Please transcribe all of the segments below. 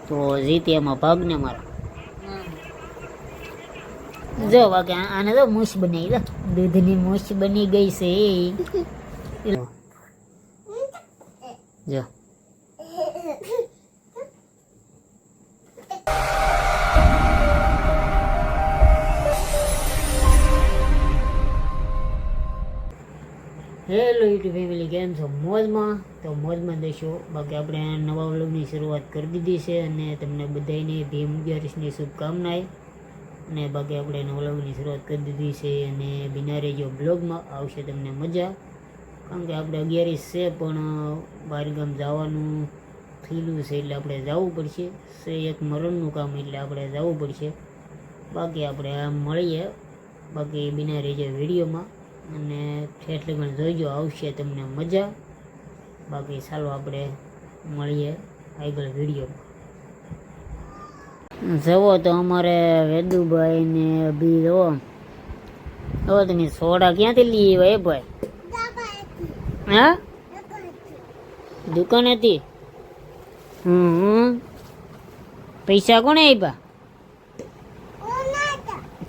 તો જીતે એમાં ભાગને મારો. જો વાગે આને તો મૂછ બનાવી દો, દૂધની મૂછ બની ગઈ છે. જો હેલો યુટ્યુબ ફેમિલી, કેમ છો? મોજમાં? તો મોજમાં દેશો. બાકી આપણે નવા વ્લોગની શરૂઆત કરી દીધી છે અને તમને બધાને ભીમ 11ની શુભકામનાએ. અને બાકી આપણે નવા વ્લોગની શરૂઆત કરી દીધી છે અને બિના રહેજો બ્લોગમાં, આવશે તમને મજા. કારણ કે આપણે 11 છે પણ બહારગામ જવાનું થયેલું છે એટલે આપણે જવું પડશે. છે એક મરણનું કામ એટલે આપણે જવું પડશે. બાકી આપણે આમ મળીએ, બાકી બિના રહેજો વિડીયોમાં અને ઠેઠ લગન જોઈજો, આવશે તમને મજા. બાકી ચાલો આપણે મળીએ આગળ વિડીયોમાં. જવો તો અમારે વેદુભાઈ ને અભી જવો. હવે તમે સોડા ક્યાંથી લઈ આવ્યા ભાઈ? હા, દુકાન હતી. પૈસા કોને આપ્યા?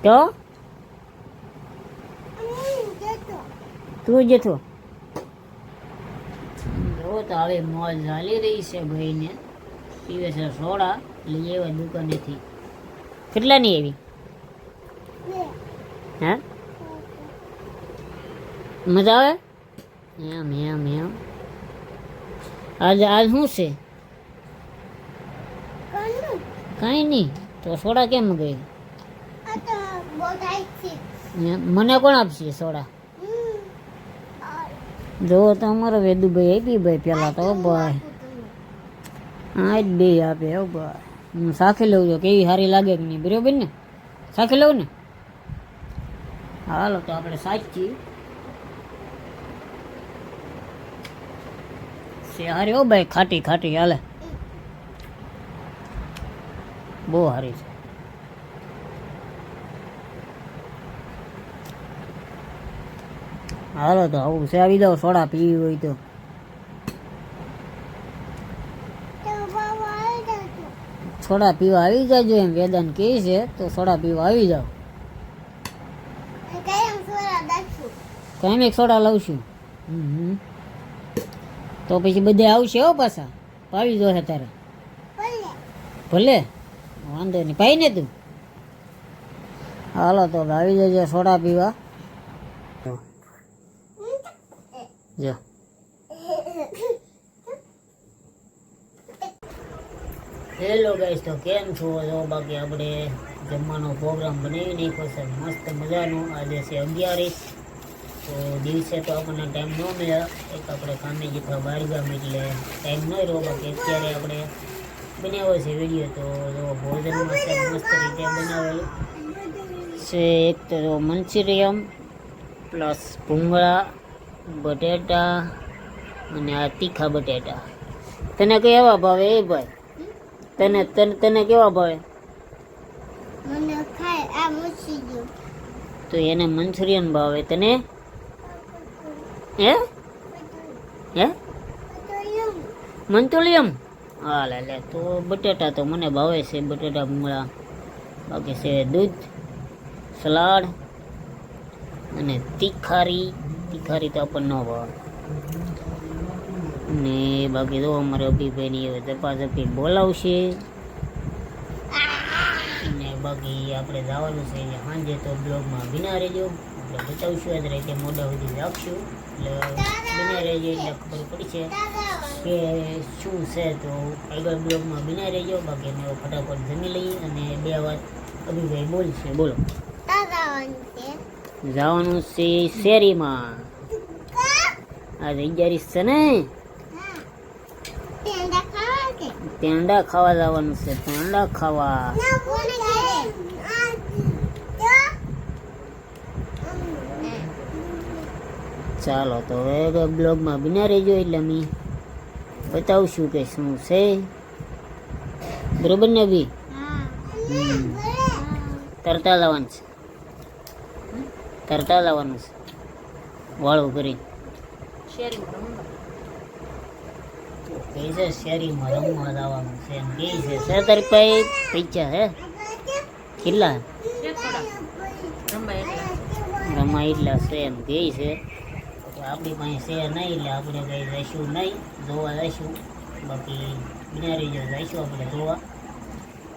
તો તું જતો. જો તો હવે મોજ ચાલી રહી છે. ભાઈને પીવે છે સોડા, લઈ આવ્યા દુકાનેથી. કેટલાની આવી? હા, મજા આવે એમ એમ એમ. આજ શું છે? કઈ નહીં. તો સોડા કેમ ગઈ? મને કોણ આપશે સોડા? જો તો અમારો વેદુભાઈ આપી ભાઈ પેલા તો ભાઈ. હા જ બે આપે હો ભાઈ. હું સાખી લઉં છું કેવી સારી લાગે કે નહીં, બરોબર ને? સાખી લઉં ને? હાલો તો આપણે સાચી હારી હો ભાઈ, ખાટી ખાટી હાલે, બહુ સારી છે. હાલો તો આવું છે, આવી જાવ સોડા પીવી હોય તો. સોડા પીવા આવી જાજો એમ વેદાંત કહે છે, તો સોડા પીવા આવી જાવ. કાંઈ એક સોડા લઉં છું. તો પછી બધે આવશે હો પાછા, પાવી જો તારે. ભલે વાંધો નહીં, પાઈ ને તું. હાલો તો આવી જજો સોડા પીવા. જો હેલો ગાઈસ, તો કેમ છો? જો બાકી આપણે જમવાનો પ્રોગ્રામ બનાવી નાખ્યો છે મસ્ત મજાનો. આજે છે 11. તો દિવસે તો આપણને ટાઈમ ન મળ્યા, એક આપણે કામે જતા બહારગામ એટલે ટાઈમ ન રહ્યો. બાકી અત્યારે આપણે બનાવ્યો છે વિડીયો. તો જો ભોજનમાં છે મસ્ત રીતે બનાવેલું છે. એક તો મંચુરિયમ પ્લસ ભૂંગળા, બટેટા અને આ તીખા બટેટા. તને કેવા ભાવે એ ભાઈ? તને તને તને કેવા ભાવે? તો એને મંચુરિયન ભાવે, તને? હે હે મંચુરિયમ? હા લે તો બટેટા તો મને ભાવે છે, બટેટા ભૂંગળા. બાકી છે દૂધ, સલાડ અને તીખારી તો આપણને ન ભાવે. ને બાકી તો અમારે અભિભાઈની હવે ઝપાઝપી બોલાવશે. ને બાકી આપણે જવાનું છે એટલે સાંજે તો બ્લોગમાં બિના રહેજો, એટલે બતાવશું. આજ રીતે મોડા સુધી રાખશું એટલે બિના રહેજો, એટલે ખબર પડશે કે શું છે. તો આગળ બ્લોગમાં બિના રહેજો. બાકી અમે ફટાફટ જમી લઈએ અને 2 વાત અભિભાઈ બોલશે. બોલો. જવાનું છે શેરીમાં. આજે 11 છે ને, પેંડા ખાવા જવાનું છે. પેંડા ખાવા. ચાલો તો હવે બ્લોગમાં બિના રહેજો, એટલે અમે બતાવશું કે શું છે. બરોબર ને બી? તરતા જવાનું છે, તરતા જવાનું છે વાળું કરી. કહે છે શેરીમાં રમવા જવાનું છે એમ કહે છે. છે તારી પાસે પૈસા હે કેટલા રમા એટલા છે એમ કહે છે. આપણી પાસે છે નહીં એટલે આપણે કંઈ જઈશું નહીં, જોવા જઈશું. બાકી બિનારી જો જઈશું આપણે જોવા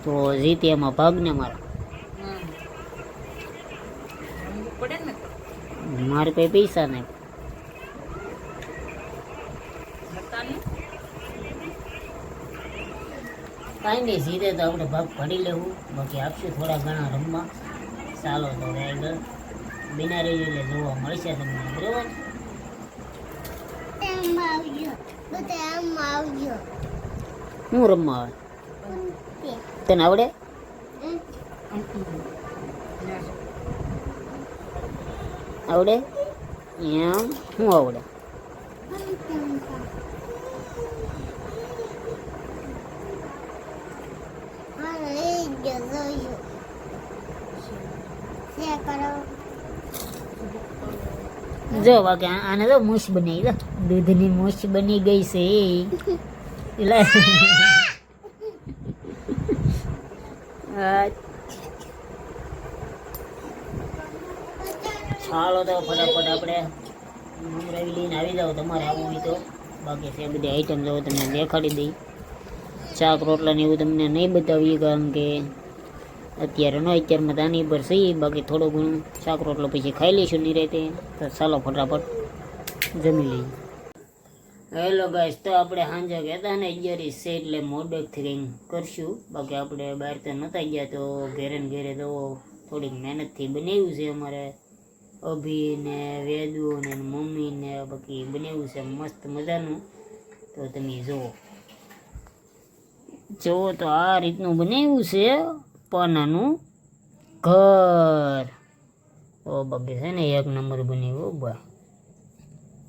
તો જીતે એમાં ભાગને મારા. મારે કઈ પૈસા નહીં. કાંઈ નહીં, જીતે તો આપણે ભાગ પાડી લેવું. બાકી આપશું થોડા ઘણા રમવા. ચાલો તો આગળ બિનારી એટલે જોવા મળશે તમને, બરોબર. હું રમવા આવે તને આવડે? આવડે એમ શું આવડે? જો વાગે આને તો મૂછ બની ગઈ, દૂધની મૂછ બની ગઈ છે. એટલે ચાલો તો ફટાફટ આપણે મમરાવી લઈને આવી જાઓ તમારે આવવું હોય તો. બાકી છે બધી આઈટમ જો તમને દેખાડી દઈ. શાક રોટલા ને એવું તમને નહીં બતાવીએ કારણ કે અત્યારમાં તાની પર સહી. બાકી થોડું ઘણું શાક રોટલો પછી ખાઈ લઈશું નિરાતે. તો ચાલો ફટાફટ જમી લઈએ. હેલો ગાઈસ, તો આપણે સાંજે કહેતા ને 11 છે એટલે મોડેકથી કંઈ કરશું. બાકી આપણે બહાર તો નહોતા ગયા તો ઘેરે ને ઘેરે તો થોડીક મહેનતથી બનાવ્યું છે અમારે અભી ને વેદુ ને મમ્મી ને. બાકી બનાવ્યું છે મસ્ત મજાનું. તો તમે જુઓ તો આ રીતનું બનાવ્યું છે પાનાનું ઘર. ઓ બાકી છે ને એક નંબર બનાવ્યું ભાઈ.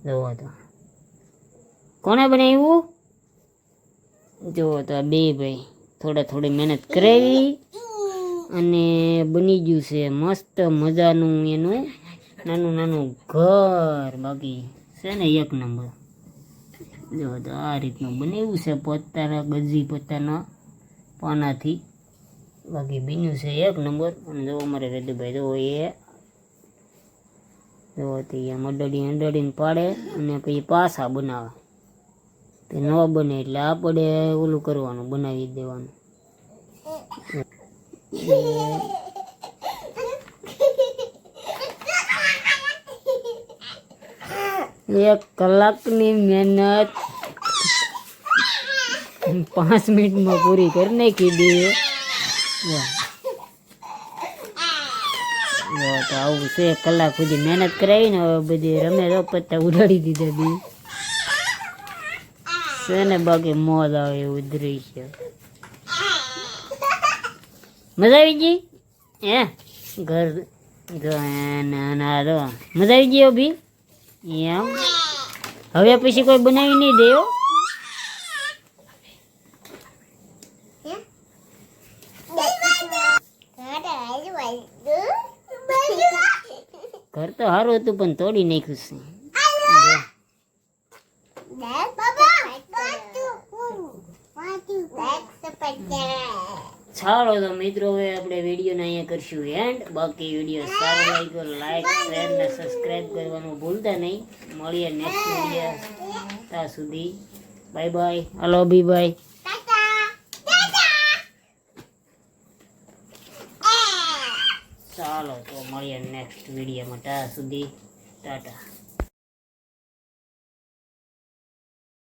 જુઓ તો કોને બનાવ્યું? જુઓ તો આ બે ભાઈ થોડી મહેનત કરાવી અને બની ગયું છે મસ્ત મજાનું એનું નાનું ઘર. બાકી છે ને એક નંબર. જો તો આ રીતનું બનાવ્યું છે પોતાના ગજી પોતાના પાનાથી. બાકી બન્યું છે એક નંબર. અને જો અમારે વેદુભાઈ જો એ અડાડીને પાડે અને પછી પાછા બનાવે. તે ન બને એટલે આપણે ઓલું કરવાનું, બનાવી દેવાનું. એક કલાકની મહેનત 5 મિનિટમાં પૂરી કરી નાખી દે. તો આવું છે, 1 કલાક સુધી મહેનત કરાવીને હવે બધી રમે તો પત્તા ઉડાડી દીધા બી છે ને. બાકી મોજ આવે એવું દૃશ્ય. મજા આવી ગઈ હે ઘર મજા આવી ગઈ અભી એમ. હવે પછી કોઈ બનાવી નહીં દે. ઘર તો સારું હતું પણ તોડી નાખ્યું છે. ચાલો તો મિત્રો હવે આપણે વિડીયોને અહીંયા કરશું એન્ડ. બાકી વિડીયો સારો લાગ્યો લાઈક શેર ને સબસ્ક્રાઈબ કરવાનું ભૂલતા નહીં. મળીએ નેક્સ્ટ વિડીયો. ત્યાં સુધી બાય બાય. હલો બી બાય. ચાલો તો મળીએ નેક્સ્ટ વિડીયોમાં. ત્યાં સુધી ટાટા.